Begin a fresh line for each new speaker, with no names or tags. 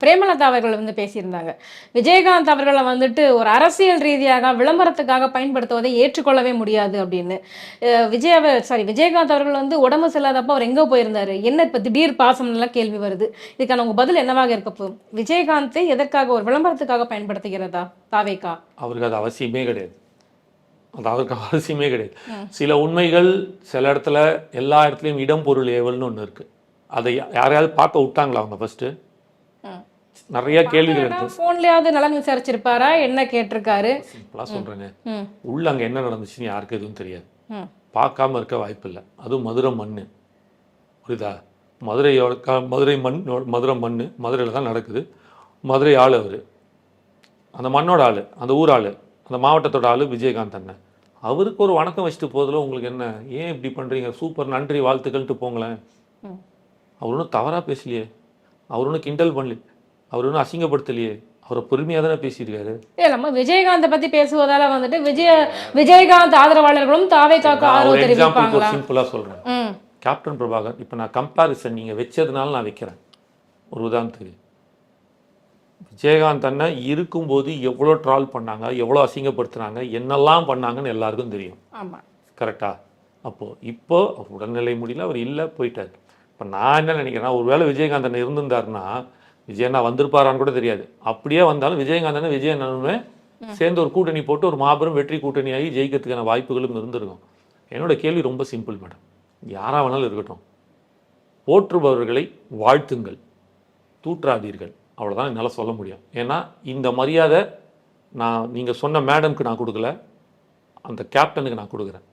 பிரேமலதா அவர்கள் பேசியிருந்தாங்க. விஜயகாந்த் அவர்கள ஒரு அரசியல் ரீதியாக விளம்பரத்துக்காக பயன்படுத்துவதை ஏற்றுக்கொள்ளவே முடியாது அப்படின்னு. விஜயகாந்த் அவர்கள் உடம்பு சரியில்லாதப்போ அவர் எங்க போயிருந்தாரு? என்ன இப்ப திடீர் பாசம்லாம் கேள்வி வருது. இதுக்கான உங்க பதில் என்னவாக இருக்க போகுது? விஜயகாந்தை எதற்காக ஒரு விளம்பரத்துக்காக பயன்படுத்துகிறதா தாவேகா?
அவருக்கு அது அவசியமே கிடையாது. அது அவருக்கு அவசியமே கிடையாது. சில உண்மைகள் சில இடத்துல எல்லா இடத்துலையும் இடம் பொருள் ஏவல்னு ஒன்று இருக்கு. அதை யாரையாவது பார்க்க விட்டாங்களா அவங்க ஃபர்ஸ்ட்? நிறைய கேள்விகள் இருக்கு.
போன்லயாவது நலன் விசாரிச்சிருப்பாரா? என்ன கேட்டிருக்காரு?
சிம்பிளா சொல்றேங்க. உள்ள அங்க என்ன நடந்துச்சுன்னு யாருக்கு எதுவும் தெரியாது. பார்க்காம இருக்க வாய்ப்பு இல்லை. அதுவும் மதுரை மண்ணு, புரியுதா? மதுரை மண்ணு மதுரையில் தான் நடக்குது. மதுரை ஆள் அவர், அந்த மண்ணோட ஆள், அந்த ஊர் ஆள், அந்த மாவட்டத்தோட ஆள் விஜயகாந்த் அண்ணன். அவருக்கு ஒரு வணக்கம் வச்சுட்டு போதில் உங்களுக்கு என்ன? ஏன் இப்படி பண்ணுறீங்க? சூப்பர், நன்றி, வாழ்த்துக்கள்ட்டு போங்களேன். அவர் ஒன்றும் தவறாக பேசலையே, அவர் ஒன்றும் கிண்டல் பண்ணலையே, அவர் ஒன்றும் அசிங்கப்படுத்தலையே, அவரை பொறுமையாக தானே பேசியிருக்காரு.
நம்ம விஜயகாந்தை பற்றி பேசுவதால விஜயகாந்த் ஆதரவாளர்களும் தாவேகாவுக்கு ஆதரவு தெரிவிப்பாங்களா?
சிம்பிளாக சொல்கிறேன். கேப்டன் பிரபாகர், இப்போ நான் கம்பேரிசன் நீங்கள் வச்சதுனால நான் வைக்கிறேன். ஒரு உதாரணத்துக்கு, விஜயகாந்த் அண்ணன் இருக்கும்போது எவ்வளோ ட்ரால் பண்ணாங்க, எவ்வளோ அசிங்கப்படுத்துனாங்க, என்னெல்லாம் பண்ணாங்கன்னு எல்லாருக்கும் தெரியும். கரெக்டா? அப்போது இப்போ அவர் உடல்நிலை முடியல, அவர் இல்லை, போயிட்டார். இப்போ நான் என்ன நினைக்கிறேன்னா, ஒரு வேளை விஜயகாந்த் அண்ணன் இருந்திருந்தாருன்னா விஜயண்ணா வந்திருப்பாரான்னு கூட தெரியாது. அப்படியே வந்தாலும் விஜயகாந்த் அண்ணன் விஜயண்ணனுமே சேர்ந்து ஒரு கூட்டணி போட்டு ஒரு மாபெரும் வெற்றி கூட்டணியாகி ஜெயிக்கிறதுக்கான வாய்ப்புகளும் இருந்திருக்கும். என்னோட கேள்வி ரொம்ப சிம்பிள் மேடம். யாராக வேணாலும் இருக்கட்டும், போற்றுபவர்களை வாழ்த்துங்கள், தூற்றாதீர்கள். அவ்வளோதான் என்னால் சொல்ல முடியும். ஏன்னா இந்த மரியாதை நீங்கள் சொன்ன மேடம்க்கு நான் கொடுக்கல, அந்த கேப்டனுக்கு நான் கொடுக்குறேன்.